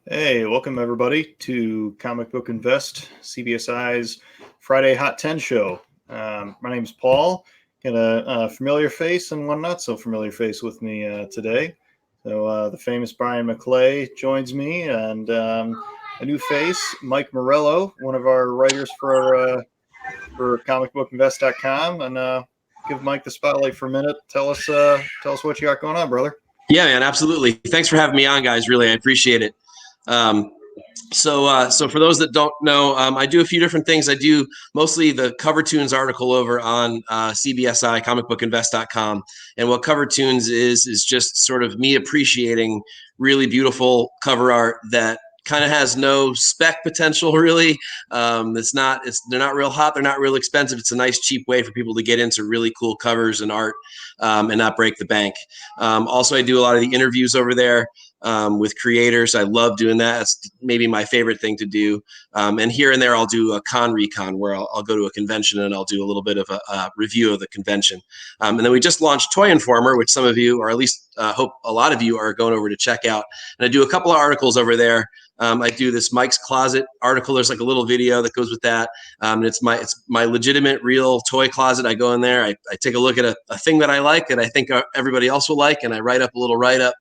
Hey, welcome everybody to Comic Book Invest, CBSI's Friday Hot Ten Show. My name is Paul. Got a familiar face and one not so familiar face with me today. So the famous Brian McClay joins me, and a new face, Mike Morello, one of our writers for comicbookinvest.com. And give Mike the spotlight for a minute. Tell us what you got going on, brother. Yeah, man, absolutely. Thanks for having me on, guys. Really, I appreciate it. So for those that don't know, I do a few different things. I do mostly the Cover Tunes article over on CBSI comicbookinvest.com. And what Cover Tunes is just sort of me appreciating really beautiful cover art that kind of has no spec potential, really. They're not real hot. They're not real expensive. It's a nice, cheap way for people to get into really cool covers and art and not break the bank. Also, I do a lot of the interviews over there with creators. I love doing that. It's maybe my favorite thing to do. And here and there, I'll do a con recon where I'll go to a convention and I'll do a little bit of a review of the convention. And then we just launched Toy Informer, which some of you, or at least hope a lot of you, are going over to check out. And I do a couple of articles over there. I do this Mike's Closet article. There's like a little video that goes with that. And it's my legitimate, real toy closet. I go in there. I take a look at a thing that I like and I think everybody else will like, and I write up a little write-up.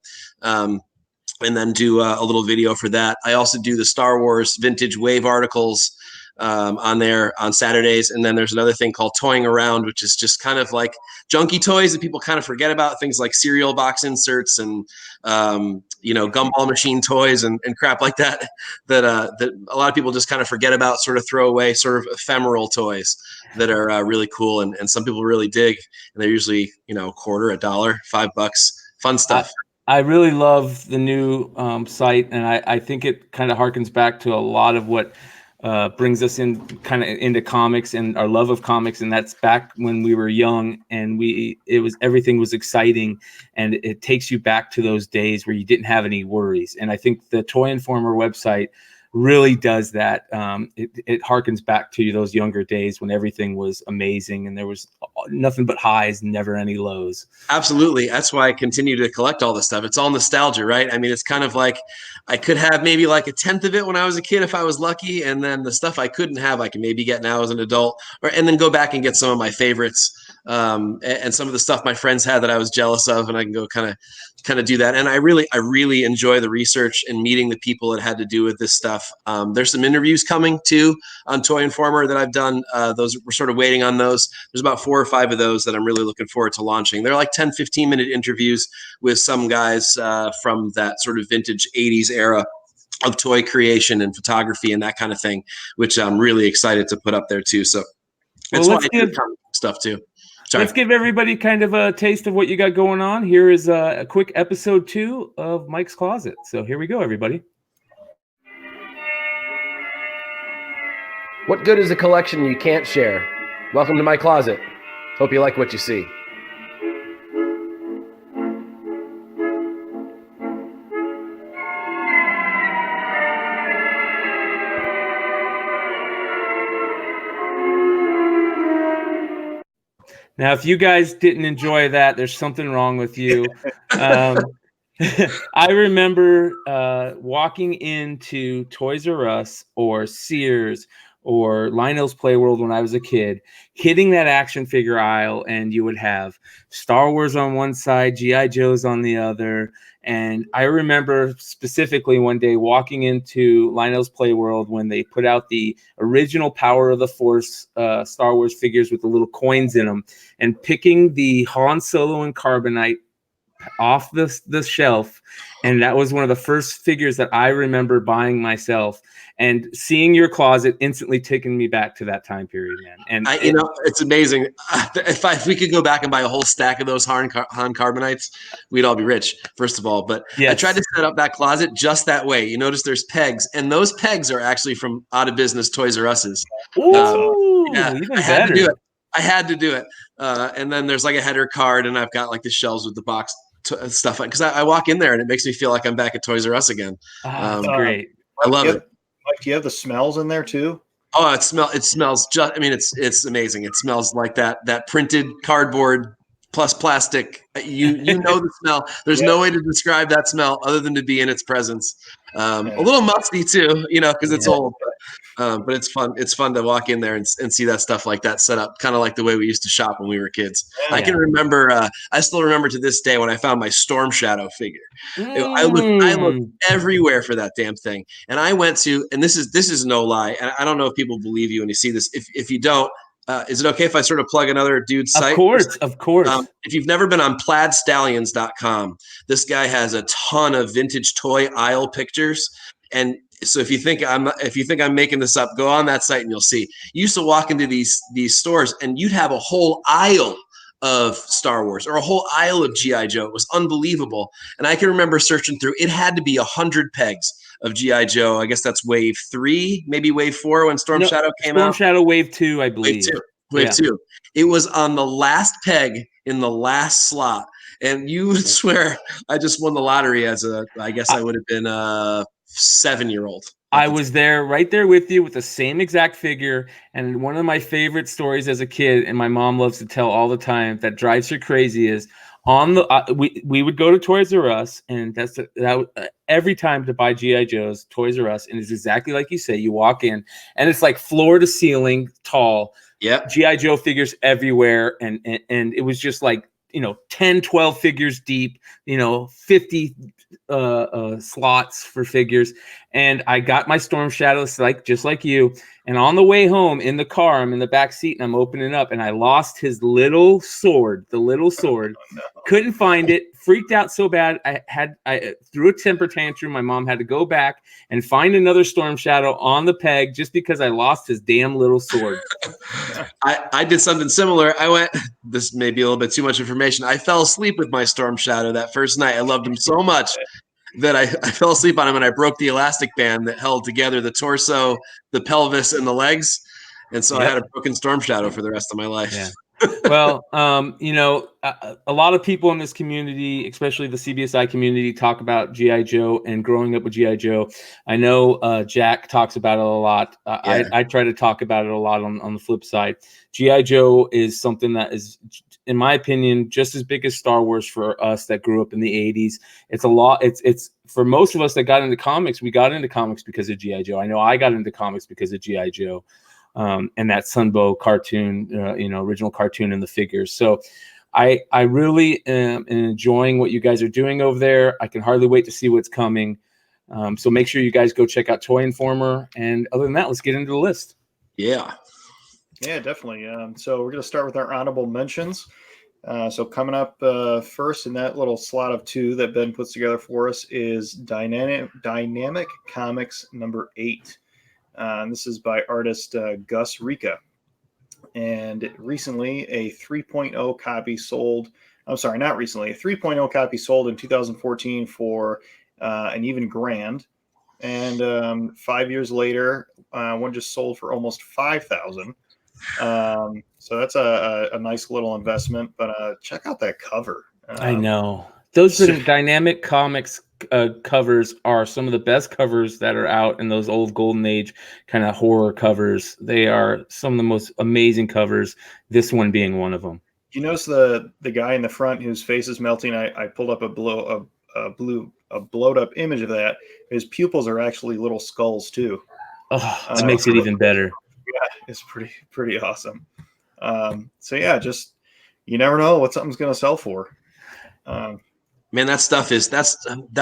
And then do a little video for that. I also do the Star Wars Vintage Wave articles on there on Saturdays. And then there's another thing called Toying Around, which is just kind of like junky toys that people kind of forget about, things like cereal box inserts and, gumball machine toys and crap like that that a lot of people just kind of forget about, sort of throw away, sort of ephemeral toys that are really cool. And some people really dig. And they're usually, a quarter, $1, $5, fun stuff. I really love the new site, and I think it kind of harkens back to a lot of what brings us into comics and our love of comics, and that's back when we were young and everything was exciting, and it takes you back to those days where you didn't have any worries. And I think the Toy Informer website really does that. It harkens back to those younger days when everything was amazing and there was nothing but highs, never any lows. Absolutely. That's why I continue to collect all this stuff. It's all nostalgia, right? I mean, it's kind of like I could have maybe like a tenth of it when I was a kid if I was lucky, and then the stuff I couldn't have I can maybe get now as an adult, and then go back and get some of my favorites and some of the stuff my friends had that I was jealous of, and I can go kind of do that. And I really enjoy the research and meeting the people that had to do with this stuff. There's some interviews coming too on Toy Informer that I've done. Those we're sort of waiting on those. There's about 4 or 5 of those that I'm really looking forward to launching. They're like 10, 15-minute interviews with some guys from that sort of vintage 80s era of toy creation and photography and that kind of thing, which I'm really excited to put up there too. So that's why I do comic stuff too. Sorry. Let's give everybody kind of a taste of what you got going on. Here is a quick episode 2 of Mike's Closet. So here we go, everybody. What good is a collection you can't share? Welcome to my closet. Hope you like what you see. Now, if you guys didn't enjoy that, there's something wrong with you. I remember walking into Toys R Us or Sears or Lionel's Playworld when I was a kid, hitting that action figure aisle, and you would have Star Wars on one side, G.I. Joe's on the other. And I remember specifically one day walking into Lionel's Playworld when they put out the original Power of the Force Star Wars figures with the little coins in them, and picking the Han Solo and Carbonite off the shelf. And that was one of the first figures that I remember buying myself, and seeing your closet instantly taking me back to that time period, man. And it's amazing. If we could go back and buy a whole stack of those Han Carbonites, we'd all be rich, first of all. But yes. I tried to set up that closet just that way. You notice there's pegs, and those pegs are actually from Out of Business Toys R Us's. Ooh, yeah, even I had better. to do it. I had to do it. And then there's like a header card, and I've got like the shelves with the box stuff, because I walk in there and it makes me feel like I'm back at Toys R Us again. Great. I love it. Mike, do you have the smells in there too? Oh, it smells just, I mean, it's amazing. It smells like that printed cardboard plus plastic. You know the smell. There's no way to describe that smell other than to be in its presence. A little musty too, because it's old. But it's fun. It's fun to walk in there and see that stuff like that set up, kind of like the way we used to shop when we were kids. I can remember. I still remember to this day when I found my Storm Shadow figure. I looked everywhere for that damn thing, and I went to. And this is no lie. And I don't know if people believe you when you see this. If you don't, is it okay if I sort of plug another dude's site? Of course. If you've never been on plaidstallions.com, this guy has a ton of vintage toy aisle pictures. And so if you think I'm making this up, go on that site and you'll see. You used to walk into these stores and you'd have a whole aisle of Star Wars or a whole aisle of G.I. Joe. It was unbelievable. And I can remember searching through, it had to be 100 pegs of G.I. Joe. I guess that's wave 3, maybe wave 4 when Storm Shadow came out. Storm Shadow wave 2, I believe. Wave 2. It was on the last peg in the last slot. And you would swear I just won the lottery I guess I would have been a 7-year-old. I was right there with you with the same exact figure. And one of my favorite stories as a kid, and my mom loves to tell all the time, that drives her crazy, is on the we would go to Toys R Us, and every time to buy G.I. Joes, Toys R Us, and it's exactly like you say. You walk in, and it's like floor to ceiling tall. Yep. G.I. Joe figures everywhere, and it was just like 10, 12 figures deep, 50 slots for figures. And I got my Storm Shadows just like you. And on the way home in the car, I'm in the back seat and I'm opening up, and I lost his little sword, Couldn't find it, freaked out so bad. I threw a temper tantrum. My mom had to go back and find another Storm Shadow on the peg just because I lost his damn little sword. I did something similar. This may be a little bit too much information. I fell asleep with my Storm Shadow that first night. I loved him so much that I fell asleep on him, and I broke the elastic band that held together the torso, the pelvis, and the legs. And so I had a broken Storm Shadow for the rest of my life. Yeah. Well, a lot of people in this community, especially the CBSI community, talk about G.I. Joe and growing up with G.I. Joe. I know Jack talks about it a lot. I try to talk about it a lot on the flip side. G.I. Joe is something that is, in my opinion, just as big as Star Wars for us that grew up in the 80s. It's a lot. It's for most of us that got into comics, we got into comics because of G.I. Joe. I know I got into comics because of G.I. Joe. And that Sunbow cartoon, original cartoon and the figures. So I really am enjoying what you guys are doing over there. I can hardly wait to see what's coming. So make sure you guys go check out Toy Informer. And other than that, let's get into the list. Yeah, definitely. So we're going to start with our honorable mentions. So coming up first in that little slot of 2 that Ben puts together for us is Dynamic Comics number 8. This is by artist Gus Rica. And recently a 3.0 copy sold. I'm sorry, not recently. A 3.0 copy sold in 2014 for an even grand. And 5 years later, one just sold for almost 5,000. So that's a nice little investment. But check out that cover. I know. Those Dynamic Comics covers are some of the best covers that are out in those old golden age kind of horror covers. They are some of the most amazing covers, this one being one of them. You notice the guy in the front whose face is melting? I pulled up a blowed up image of that. His pupils are actually little skulls too. Oh, that makes it even better. Yeah, it's pretty awesome. So yeah, just you never know what something's going to sell for. Man, that stuff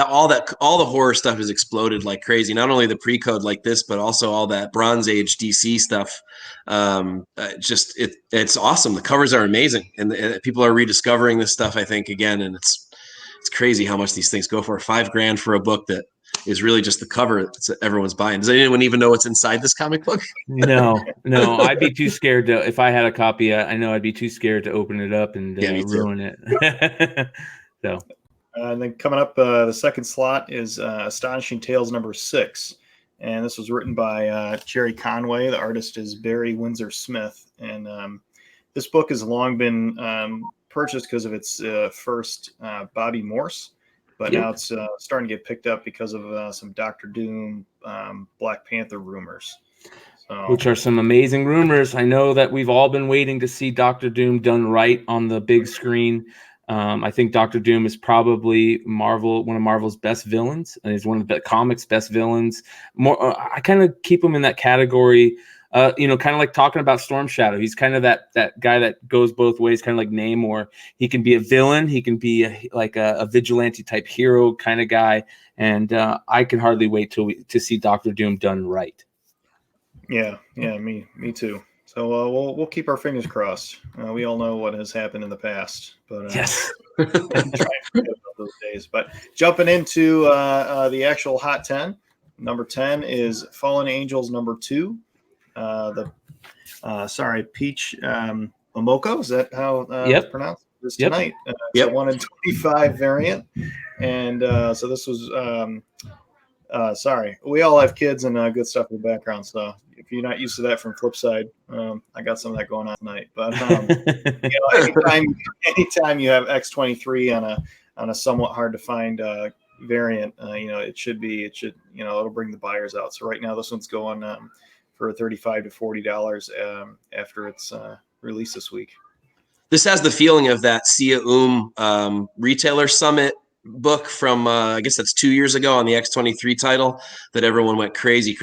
all the horror stuff has exploded like crazy. Not only the pre-code like this, but also all that Bronze Age DC stuff. It's awesome. The covers are amazing, and people are rediscovering this stuff, I think, again. And it's crazy how much these things go for. $5,000 for a book that is really just the cover that everyone's buying. Does anyone even know what's inside this comic book? No, I'd be too scared to. If I had a copy, I know I'd be too scared to open it up and ruin it. So. And then coming up, the second slot is Astonishing Tales number 6. And this was written by Jerry Conway. The artist is Barry Windsor Smith. And this book has long been purchased because of its first Bobby Morse. but Yep. now it's starting to get picked up because of some Doctor Doom, Black Panther rumors. So, Which are some amazing rumors. I know that we've all been waiting to see Doctor Doom done right on the big screen. I think Doctor Doom is probably one of Marvel's best villains, and he's one of the comics' best villains. I kind of keep him in that category. Kind of like talking about Storm Shadow. He's kind of that guy that goes both ways, kind of like Namor. He can be a villain. He can be a vigilante type hero kind of guy. And I can hardly wait to see Doctor Doom done right. Yeah, me too. So we'll keep our fingers crossed. We all know what has happened in the past, but Yes. try and forget about those days. But jumping into the actual Hot 10, number 10 is Fallen Angels number 2. Peach Momoko. Is that how it's pronounced? This tonight. It's a 1 in 25 variant, and so this was. We all have kids and good stuff in the background. So if you're not used to that from FlipSide, I got some of that going on tonight. But anytime you have X23 on a somewhat hard to find variant, it'll bring the buyers out. So right now this one's going for $35 to $40 after its release this week. This has the feeling of that Sia retailer summit book from I guess that's 2 years ago on the X23 title that everyone went crazy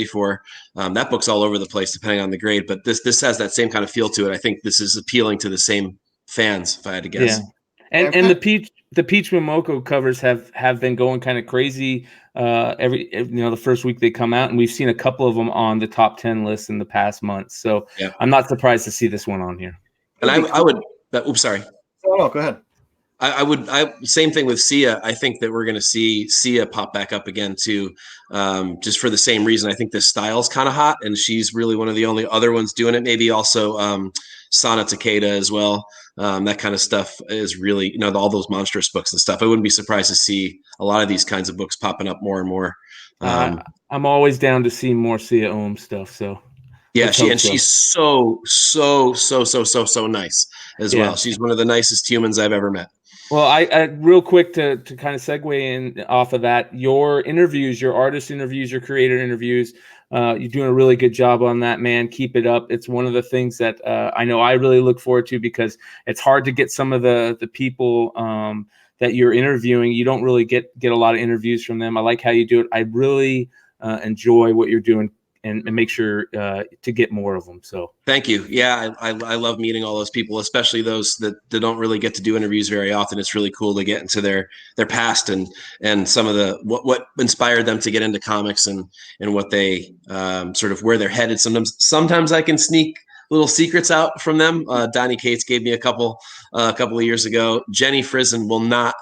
for. That book's all over the place depending on the grade, but this has that same kind of feel to it. I think this is appealing to the same fans, if I had to guess. Yeah. And the Peach Momoko covers have been going kind of crazy the first week they come out, and we've seen a couple of them on the top 10 lists in the past months. So I'm not surprised to see this one on here. And I would oops, sorry. Oh no, go ahead. Same thing with Sia. I think that we're going to see Sia pop back up again too, just for the same reason. I think this style's kind of hot, and she's really one of the only other ones doing it. Maybe also Sana Takeda as well. That kind of stuff is really, all those monstrous books and stuff. I wouldn't be surprised to see a lot of these kinds of books popping up more and more. I'm always down to see more Sia Ohm stuff. So yeah, she's so nice as well. She's one of the nicest humans I've ever met. Well, I real quick to kind of segue in off of that, your interviews, your artist interviews, your creator interviews, you're doing a really good job on that, man. Keep it up. It's one of the things that I know I really look forward to, because it's hard to get some of the people that you're interviewing. You don't really get a lot of interviews from them. I like how you do it. I really enjoy what you're doing, and make sure to get more of them. So thank you. Yeah, I love meeting all those people, especially those that don't really get to do interviews very often. It's really cool to get into their past and some of the what inspired them to get into comics and what they sort of where they're headed. Sometimes I can sneak little secrets out from them. Donnie Cates gave me a couple of years ago. Jenny Frison will not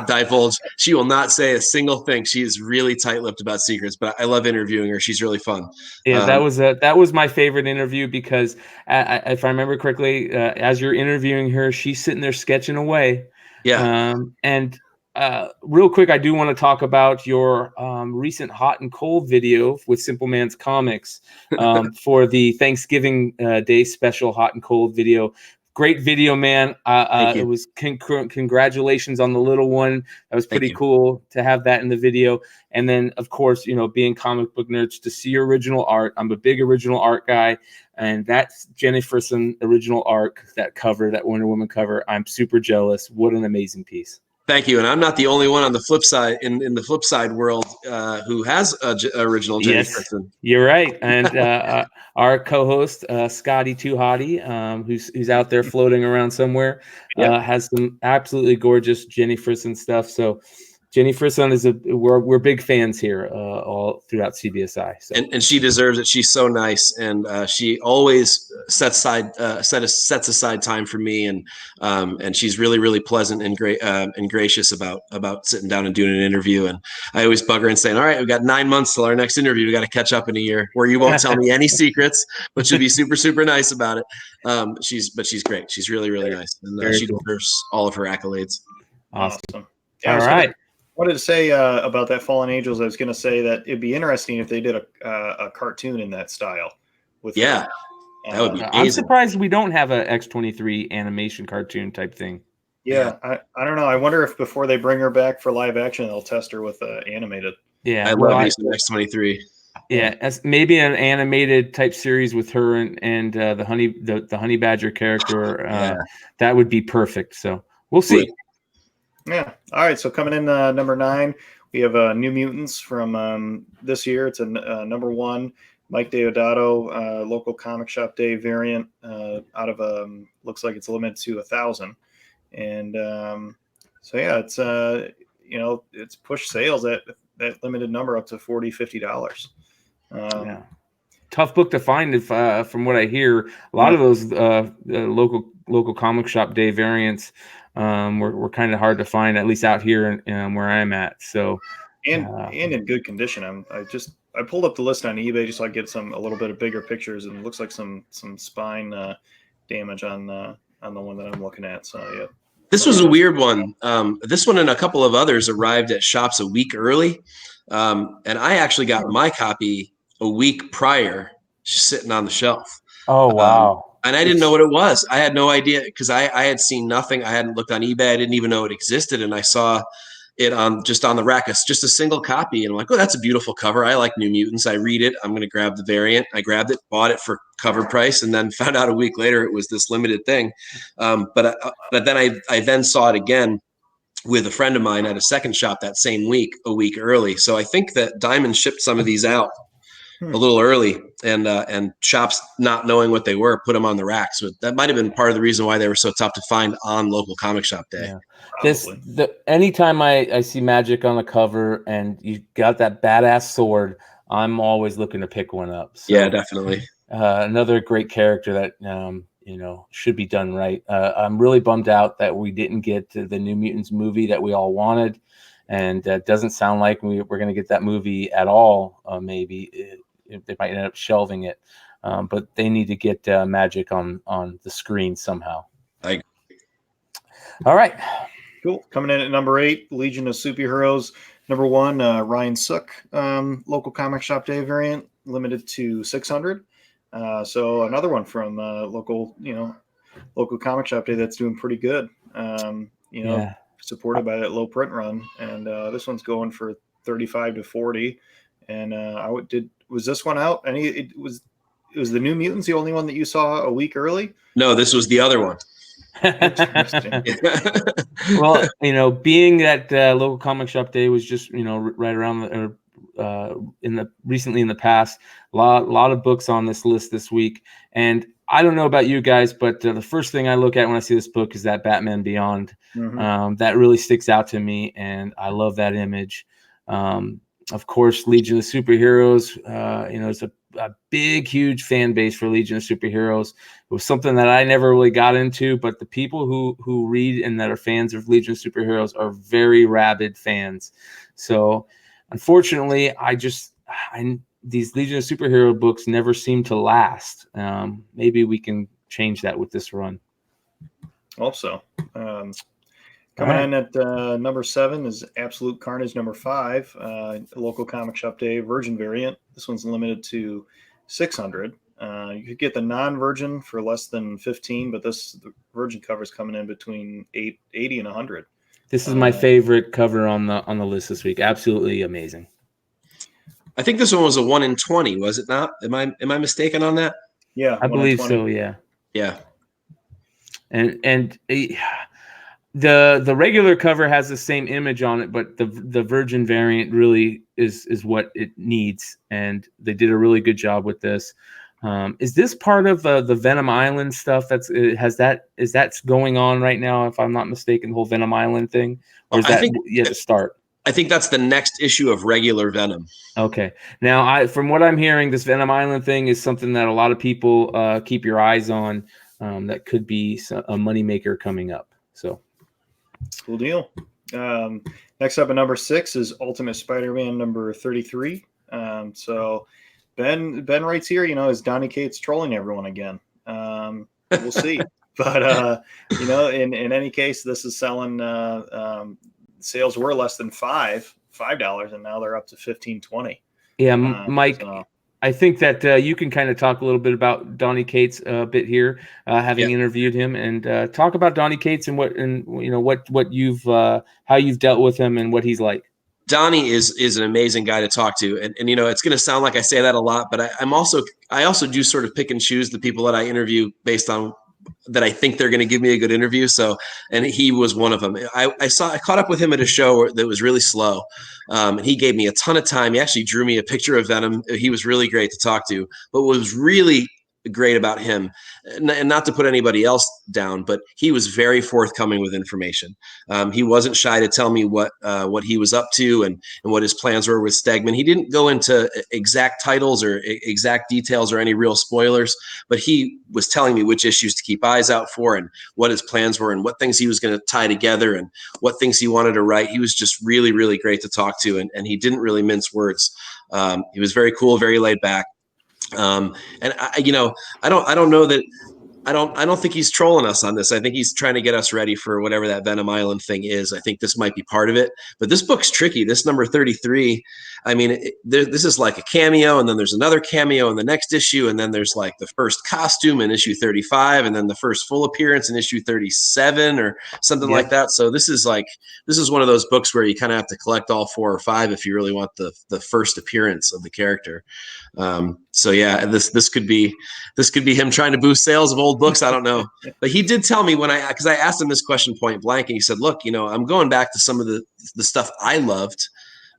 divulge. She will not say a single thing. She is really tight-lipped about secrets, but I love interviewing her. She's really fun. Yeah, that was my favorite interview, because if I remember correctly, as you're interviewing her, she's sitting there sketching away. Yeah. Real quick, I do want to talk about your recent Hot and Cold video with Simple Man's Comics for the Thanksgiving Day special Hot and Cold video. Great video, man. It was congratulations on the little one. That was pretty cool to have that in the video. And then, of course, being comic book nerds, to see your original art. I'm a big original art guy, and that's Jenny Frison original art, that cover, that Wonder Woman cover. I'm super jealous. What an amazing piece. Thank you. And I'm not the only one on the flip side in the FlipSide world who has original Jenny Frison. You're right. And our co-host, Scotty Too Hottie, who's out there floating around somewhere, has some absolutely gorgeous Jenny Frison stuff. So Jenny Frison we're big fans here all throughout CBSI. So. And she deserves it. She's so nice, and she always sets aside time for me, and she's really, really pleasant and great and gracious about sitting down and doing an interview. And I always bug her and saying, "All right, we've got 9 months till our next interview. We got to catch up in a year, where you won't tell me any secrets, but she'll be super, super nice about it." She's great. She's really, really nice, and she deserves all of her accolades. Awesome. Yeah, all right. Wanted to say about that Fallen Angels. I was going to say that it'd be interesting if they did a cartoon in that style. That would be amazing. I'm surprised we don't have a X23 animation cartoon type thing. Yeah, I don't know. I wonder if before they bring her back for live action, they'll test her with animated. Yeah, I love Race X-23. Yeah, as maybe an animated type series with her and the honey badger character. That would be perfect. So we'll see. Yeah. All right. So coming in number 9, we have New Mutants from this year. It's a number 1. Mike Deodato, local comic shop day variant out of looks like it's limited to 1,000. And so yeah, it's it's pushed sales at that limited number up to $40-$50. Yeah, tough book to find. If from what I hear, a lot of those local comic shop day variants were kind of hard to find, at least out here where I'm at. So and in good condition. I pulled up the list on eBay just so I get a little bit of bigger pictures, and it looks like some spine damage on the one that I'm looking at. So yeah. This was a weird one. This one and a couple of others arrived at shops a week early. And I actually got my copy a week prior, just sitting on the shelf. Oh, wow. And I didn't know what it was. I had no idea because I had seen nothing. I hadn't looked on eBay. I didn't even know it existed. And I saw it on the rack, just a single copy. And I'm like, oh, that's a beautiful cover. I like New Mutants. I read it. I'm going to grab the variant. I grabbed it, bought it for cover price, and then found out a week later it was this limited thing. But then I then saw it again with a friend of mine at a second shop that same week, a week early. So I think that Diamond shipped some of these out a little early, and shops not knowing what they were put them on the racks. So that might have been part of the reason why they were so tough to find on local comic shop day. Yeah. Anytime I see Magic on the cover and you got that badass sword, I'm always looking to pick one up. So, yeah, definitely. Another great character that should be done right. I'm really bummed out that we didn't get to the New Mutants movie that we all wanted, and it doesn't sound like we're going to get that movie at all. Maybe they might end up shelving it, but they need to get Magic on the screen somehow. I agree. All right. Cool. Coming in at number 8, Legion of Superheroes. Number 1, Ryan Sook, local comic shop day variant, limited to 600. So another one from local comic shop day that's doing pretty good. Supported by that low print run, and this one's going for 35 to 40. And was this one out? It was the New Mutants the only one that you saw a week early? No, this was the other one. Well, being that local comic shop day was just right around recently in the past, a lot of books on this list this week, and I don't know about you guys, but the first thing I look at when I see this book is that Batman Beyond. Mm-hmm. That really sticks out to me, and I love that image. Of course, Legion of Superheroes, it's a big, huge fan base for Legion of Superheroes. It was something that I never really got into, but the people who read and that are fans of Legion of Superheroes are very rabid fans. So unfortunately, these Legion of Superhero books never seem to last. Maybe we can change that with this run. Hope so. Coming in at number 7 is Absolute Carnage number 5, local comic shop day Virgin variant. This one's limited to 600. You could get the non-Virgin for less than 15, but the Virgin cover is coming in between 80 and 100. This is my favorite cover on the list this week. Absolutely amazing. I think this one was a 1 in 20, was it not? Am I mistaken on that? Yeah, I believe so. Yeah. Yeah. And the regular cover has the same image on it, but the Virgin variant really is what it needs, and they did a really good job with this. Is this part of the Venom Island stuff? Is that going on right now? If I'm not mistaken, the whole Venom Island thing, or is that yet to start? I think that's the next issue of regular Venom. Okay. Now, from what I'm hearing, this Venom Island thing is something that a lot of people keep your eyes on. That could be a moneymaker coming up. So, cool deal. Next up at number 6 is Ultimate Spider-Man number 33. So Ben writes here, is Donny Cates trolling everyone again? We'll see. But in any case, this is selling. Sales were less than $5, and now they're up to $15.20. Yeah, Mike. I think that you can kind of talk a little bit about Donny Cates a bit here, having interviewed him, and talk about Donny Cates and what you've how you've dealt with him and what he's like. Donnie is an amazing guy to talk to, and it's going to sound like I say that a lot, but I also do sort of pick and choose the people that I interview based on that I think they're going to give me a good interview. So, and he was one of them. I caught up with him at a show that was really slow. He gave me a ton of time. He actually drew me a picture of Venom. He was really great to talk to. But what was really great about him, and not to put anybody else down, but he was very forthcoming with information. He wasn't shy to tell me what he was up to and what his plans were with Stegman. He didn't go into exact titles or exact details or any real spoilers, but he was telling me which issues to keep eyes out for and what his plans were and what things he was going to tie together and what things he wanted to write. He was just really, really great to talk to, and he didn't really mince words. He was very cool, very laid back. And I don't know that I don't think he's trolling us on this. I think he's trying to get us ready for whatever that Venom Island thing is. I think this might be part of it, but this book's tricky. This number 33, I mean, this is like a cameo, and then there's another cameo in the next issue, and then there's like the first costume in issue 35, and then the first full appearance in issue 37 or something like that. So this is one of those books where you kind of have to collect all 4 or 5 if you really want the first appearance of the character. So yeah, this could be him trying to boost sales of old books. I don't know, but he did tell me because I asked him this question point blank, and he said, "Look, I'm going back to some of the stuff I loved,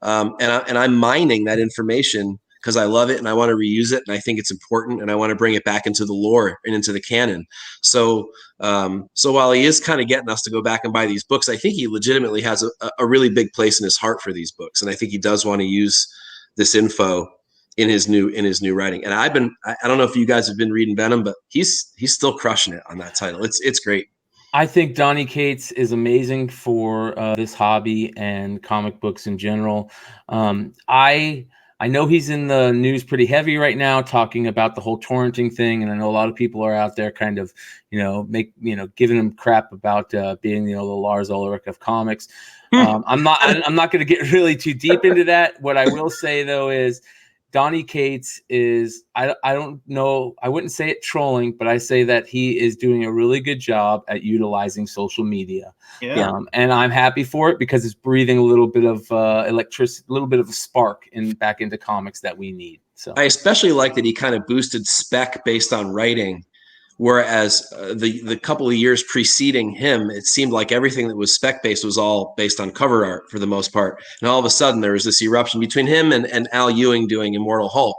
and I'm mining that information because I love it and I want to reuse it and I think it's important and I want to bring it back into the lore and into the canon." So while he is kind of getting us to go back and buy these books, I think he legitimately has a really big place in his heart for these books, and I think he does want to use this info in his new writing. And I don't know if you guys have been reading Venom, but he's still crushing it on that title. It's great. I think Donny Cates is amazing for this hobby and comic books in general. I know he's in the news pretty heavy right now, talking about the whole torrenting thing, and I know a lot of people are out there kind of, giving him crap about being, the Lars Ulrich of comics. I'm not going to get really too deep into that. What I will say though is, Donny Cates is, I don't know, I wouldn't say it trolling, but I say that he is doing a really good job at utilizing social media. Yeah. And I'm happy for it because it's breathing a little bit of electricity, a little bit of a spark back into comics that we need. So I especially like that he kind of boosted spec based on writing. Whereas the couple of years preceding him, it seemed like everything that was spec-based was all based on cover art for the most part. And all of a sudden, there was this eruption between him and Al Ewing doing Immortal Hulk.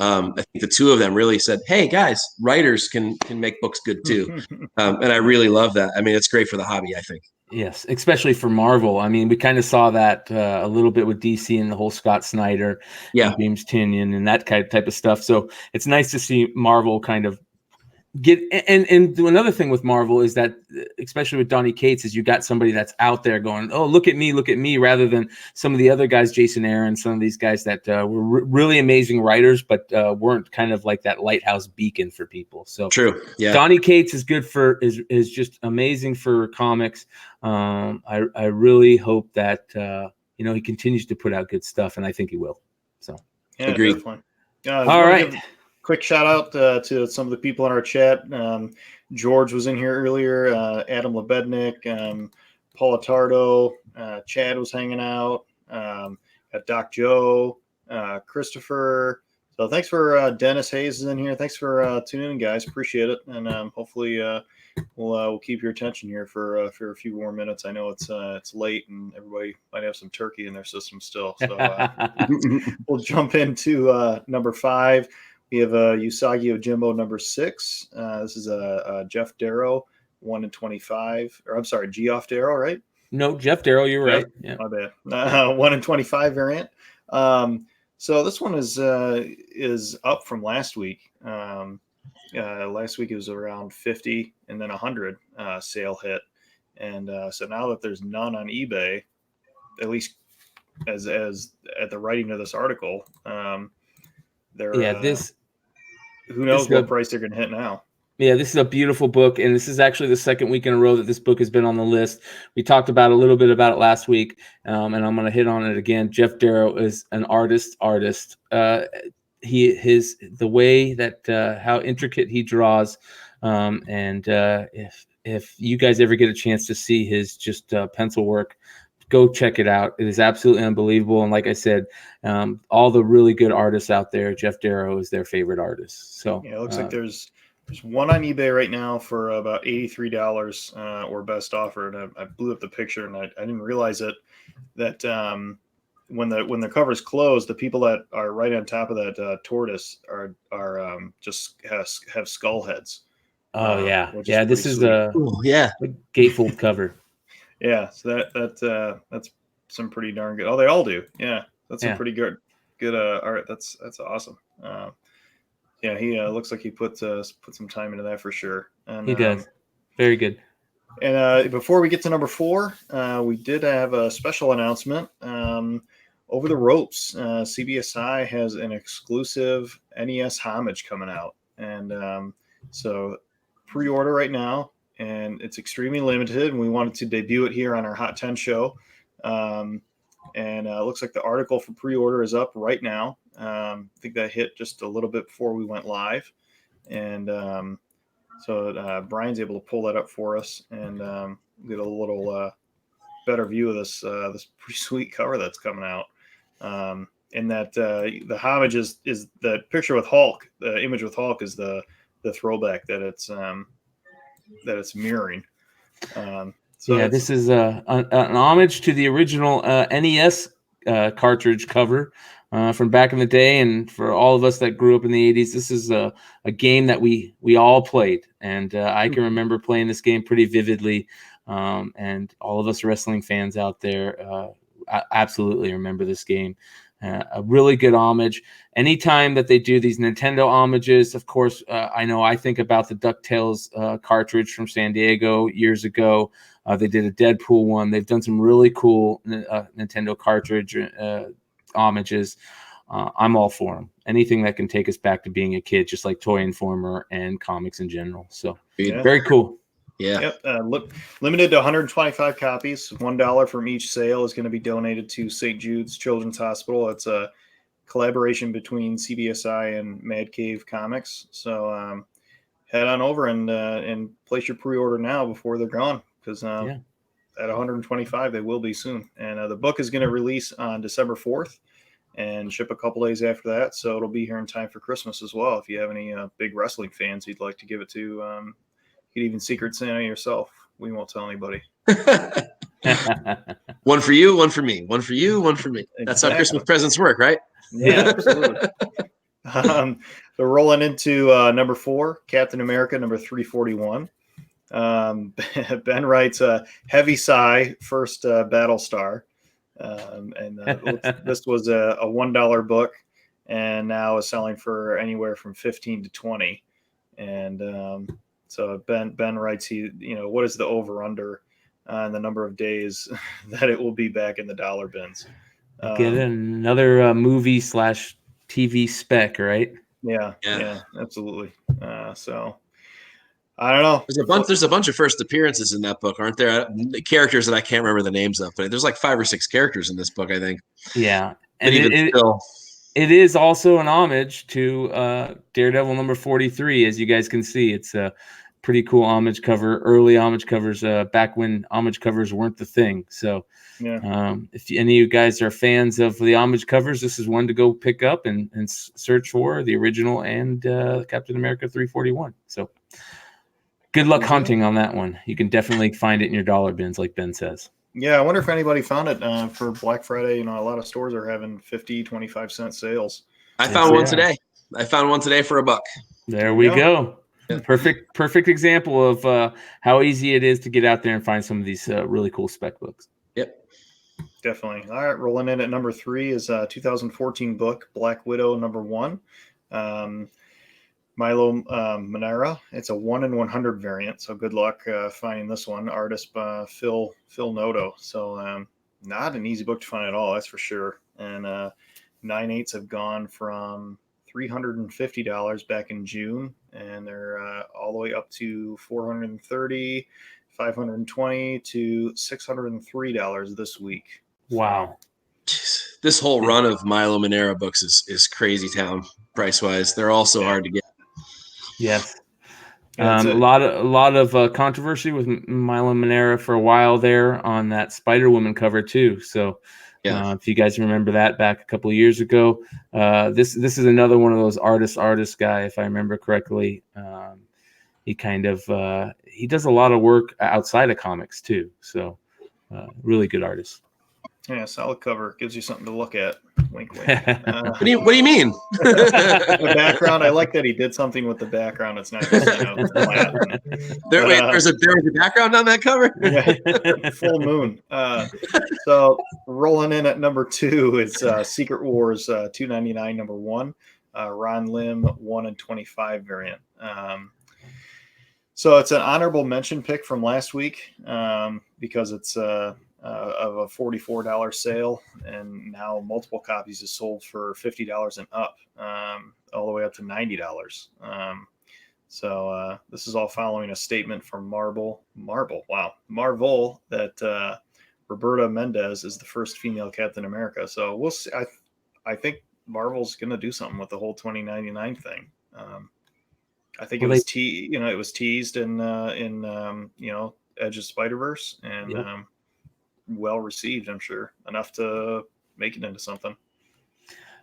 I think the two of them really said, "Hey, guys, writers can make books good too." And I really love that. I mean, it's great for the hobby, I think. Yes, especially for Marvel. I mean, we kind of saw that a little bit with DC and the whole Scott Snyder, and James Tynion, and that kind of type of stuff. So it's nice to see Marvel kind of get and another thing with Marvel is that, especially with Donny Cates, is you got somebody that's out there going, "Oh, look at me," rather than some of the other guys, Jason Aaron, some of these guys that were really amazing writers, but weren't kind of like that lighthouse beacon for people. So true, yeah. Donny Cates is good for is just amazing for comics. I really hope that he continues to put out good stuff, and I think he will. So yeah, agreed. Definitely. All right. Quick shout out to some of the people in our chat. George was in here earlier. Adam Lebednik, Paula Tardo, Chad was hanging out. Got Doc Joe, Christopher. So thanks for Dennis Hayes is in here. Thanks for tuning in, guys. Appreciate it. And hopefully we'll keep your attention here for a few more minutes. I know it's late and everybody might have some turkey in their system still. So we'll jump into number 5. We have Usagi Yojimbo number 6. This is Jeff Darrow, 1/25. Or I'm sorry, Geoff Darrow, right? No, Jeff Darrow, you're right. Yeah. My bad. 1/25 variant. So this one is up from last week. Last week it was around 50 and then 100 sale hit. And so now that there's none on eBay, at least as at the writing of this article, who knows what price they're going to hit now. Yeah, this is a beautiful book, and this is actually the second week in a row that this book has been on the list. We talked about a little bit about it last week, and I'm going to hit on it again. Jeff Darrow is an artist. the way that how intricate he draws, and if you guys ever get a chance to see his just pencil work, go check it out. It is absolutely unbelievable. And like I said, all the really good artists out there, Jeff Darrow is their favorite artist. So yeah, it looks like there's one on eBay right now for about $83 or best offer. And I blew up the picture, and I didn't realize it that when the cover's closed, the people that are right on top of that tortoise are just have skull heads. oh yeah, which yeah. This pretty is sweet. a gatefold cover. Yeah, so that's some pretty darn good. Oh, they all do. Yeah, that's some pretty good art. That's awesome. Yeah, he looks like he put some time into that for sure. And He does. Very good. And before we get to number 4, we did have a special announcement. Over the ropes, CBSI has an exclusive NES homage coming out, and so pre-order right now, and it's extremely limited. And we wanted to debut it here on our Hot 10 show. And it looks like the article for pre-order is up right now. I think that hit just a little bit before we went live, and so Brian's able to pull that up for us and get a little better view of this pretty sweet cover that's coming out. And that the homage is the picture with Hulk. The image with Hulk is the throwback that it's mirroring. So yeah, this is an homage to the original NES cartridge cover from back in the day, and for all of us that grew up in the 80s, this is a game that we all played, and I can remember playing this game pretty vividly, and all of us wrestling fans out there absolutely remember this game. A really good homage. Anytime that they do these Nintendo homages, of course, I think about the DuckTales cartridge from San Diego years ago. They did a Deadpool one. They've done some really cool Nintendo cartridge homages. I'm all for them. Anything that can take us back to being a kid, just like Toy Informer and comics in general. So very cool. Yeah. Yep. Limited to 125 copies. $1 from each sale is going to be donated to St. Jude's Children's Hospital. It's a collaboration between CBSI and Mad Cave Comics. So head on over and place your pre-order now before they're gone, because at 125 they will be soon. And the book is going to release on December 4th and ship a couple days after that. So it'll be here in time for Christmas as well. If you have any big wrestling fans you'd like to give it to, you could even Secret Santa yourself. We won't tell anybody. One for you, one for me. One for you, one for me. Exactly. That's how Christmas presents work, right? Yeah, absolutely. So rolling into number 4, Captain America, number 341. Ben writes a heavy sigh, first battle star. This was a $1 book, and now is selling for anywhere from 15 to 20. And so Ben writes, what is the over under on the number of days that it will be back in the dollar bins? Get another movie / TV spec, right? Yeah, absolutely. So I don't know. There's a bunch of first appearances in that book, aren't there? Characters that I can't remember the names of, but there's like 5 or 6 characters in this book, I think. Yeah, and it is also an homage to Daredevil number 43, as you guys can see. It's a pretty cool homage cover. Early homage covers, back when homage covers weren't the thing. So, if any of you guys are fans of the homage covers, this is one to go pick up and search for, the original and Captain America 341. So. Good luck hunting on that one. You can definitely find it in your dollar bins, like Ben says. Yeah, I wonder if anybody found it for Black Friday. A lot of stores are having 50, 25-cent sales. I found one today. I found one today for $1. There we go. Yeah. Perfect example of how easy it is to get out there and find some of these really cool spec books. Yep. Definitely. All right, rolling in at number 3 is a 2014 book, Black Widow number 1. Milo Manera. It's a 1 in 100 variant, so good luck finding this one. Artist Phil Noto. So not an easy book to find at all, that's for sure. And 9/8 have gone from $350 back in June, and they're all the way up to $430, $520 to $603 this week. Wow. this whole run of Milo Manara books is crazy town price wise. They're all so hard to get. Yes. Yeah, A lot of controversy with Milo Manara for a while there on that Spider-Woman cover too. So if you guys remember that back a couple of years ago, this is another one of those artist guy, if I remember correctly. He kind of he does a lot of work outside of comics too. So really good artist. Yeah, solid cover. Gives you something to look at. Wink, wink. What do you mean? The background. I like that he did something with the background. It's not just flat. There's a background on that cover. Yeah, full moon. So rolling in at number 2 is Secret Wars 299 number 1, Ron Lim 1 and 25 variant. So it's an honorable mention pick from last week because it's of a $44 sale, and now multiple copies is sold for $50 and up, all the way up to $90. So this is all following a statement from Marvel, that Roberta Mendez is the first female Captain America. So we'll see. I think Marvel's going to do something with the whole 2099 thing. I think it was teased in Edge of Spider-Verse, and well received, I'm sure, enough to make it into something.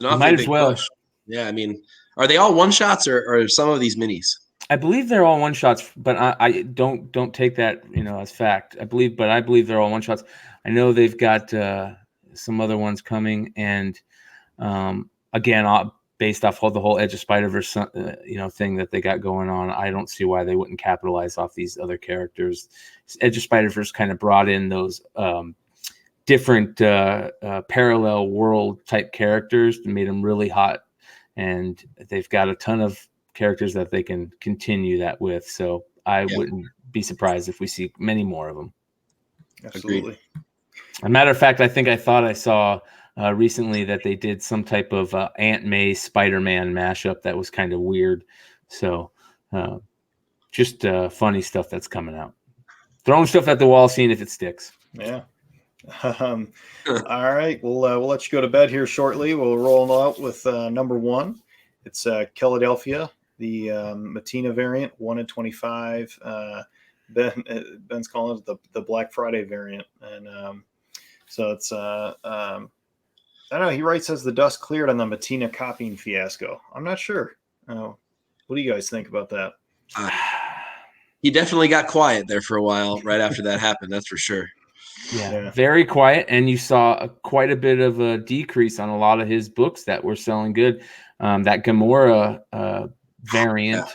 Might as well. Push. Yeah, I mean, are they all one shots or are some of these minis? I believe they're all one shots, but I don't take that as fact. I believe they're all one shots. I know they've got some other ones coming, and again, based off of the whole Edge of Spider-Verse thing that they got going on, I don't see why they wouldn't capitalize off these other characters. Edge of Spider-Verse kind of brought in those different parallel world type characters and made them really hot, and they've got a ton of characters that they can continue that with. So I wouldn't be surprised if we see many more of them. Absolutely. Agreed. As a matter of fact, I thought I saw recently that they did some type of Aunt May SpiderMan mashup that was kind of weird. So just funny stuff that's coming out. Throwing stuff at the wall, seeing if it sticks. Yeah. All right. We'll let you go to bed here shortly. We'll roll out with number 1. It's Philadelphia, the Mattina variant, 1 and 25. Ben's calling it the Black Friday variant. And so it's I don't know. He writes as the dust cleared on the Mattina copying fiasco. I'm not sure. What do you guys think about that? He definitely got quiet there for a while right after that happened. That's for sure. Yeah, very quiet. And you saw quite a bit of a decrease on a lot of his books that were selling good. That Gamora variant.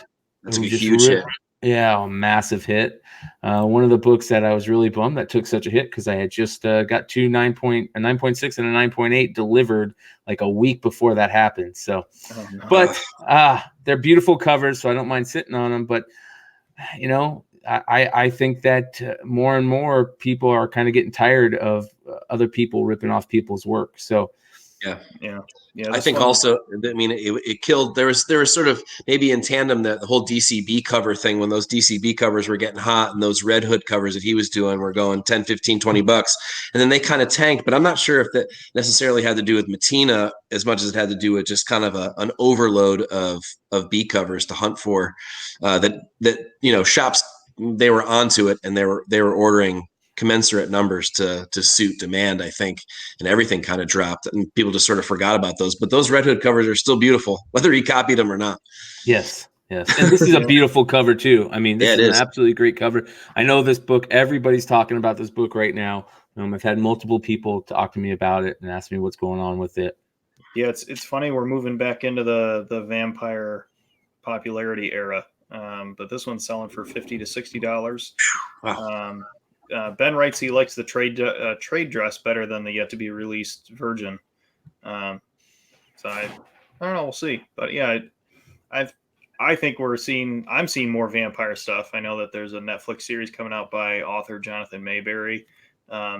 That's a huge hit. Yeah, a massive hit. One of the books that I was really bummed that took such a hit because I had just got 2 9.6 and a 9.8 delivered like a week before that happened. So, but they're beautiful covers, so I don't mind sitting on them. But I think that more and more people are kind of getting tired of other people ripping off people's work. So. Yeah. I think also, I mean, it killed. There was sort of maybe in tandem that the whole DCB cover thing, when those DCB covers were getting hot and those Red Hood covers that he was doing were going 10, 15, $20. And then they kind of tanked. But I'm not sure if that necessarily had to do with Mattina as much as it had to do with just kind of an overload of B covers to hunt for that shops, they were onto it and they were ordering commensurate numbers to suit demand, I think, and everything kind of dropped and people just sort of forgot about those. But those Red Hood covers are still beautiful, whether he copied them or not. Yes. And this is a beautiful cover too. I mean, this is an absolutely great cover. I know this book, everybody's talking about this book right now. I've had multiple people talk to me about it and ask me what's going on with it. Yeah, it's funny. We're moving back into the vampire popularity era. But this one's selling for $50 to $60. Wow. Ben writes he likes the trade dress better than the yet to be released Virgin. So I don't know. We'll see. But yeah, I think I'm seeing more vampire stuff. I know that there's a Netflix series coming out by author Jonathan Mayberry.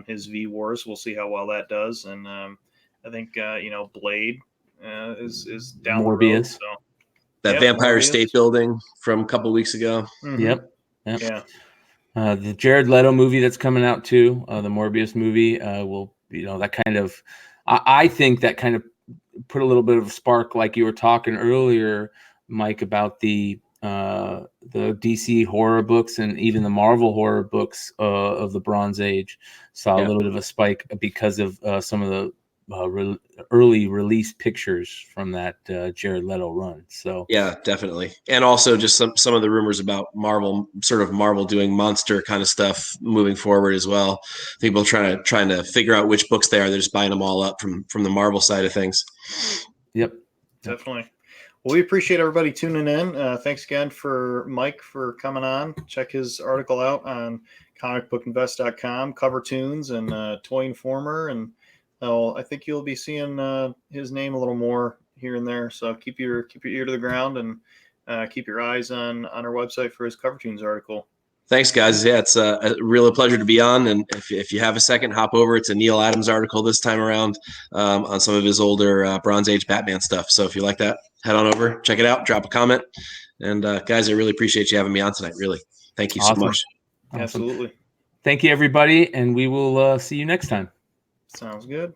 His V Wars. We'll see how well that does. And I think Blade is down Morbius. the road. So that Vampire State Building from a couple of weeks ago. Mm-hmm. Yep. Yeah. The Jared Leto movie that's coming out too, the Morbius movie, will that kind of I think that kind of put a little bit of a spark, like you were talking earlier, Mike, about the DC horror books and even the Marvel horror books of the Bronze Age. Saw a little bit of a spike because of some of the early release pictures from that Jared Leto run. So yeah, definitely. And also just some of the rumors about Marvel doing monster kind of stuff moving forward as well. People trying to figure out which books they are. They're just buying them all up from the Marvel side of things. Yep. Definitely. Well, we appreciate everybody tuning in. Thanks again for Mike for coming on. Check his article out on comicbookinvest.com, Cover Tunes and Toy Informer. And I think you'll be seeing his name a little more here and there. So keep your ear to the ground and keep your eyes on our website for his Cover Tunes article. Thanks, guys. Yeah, it's a real pleasure to be on. And if you have a second, hop over. It's a Neil Adams article this time around on some of his older Bronze Age Batman stuff. So if you like that, head on over, check it out, drop a comment. And guys, I really appreciate you having me on tonight. Really. Thank you so much. Awesome. Absolutely. Thank you, everybody. And we will see you next time. Sounds good.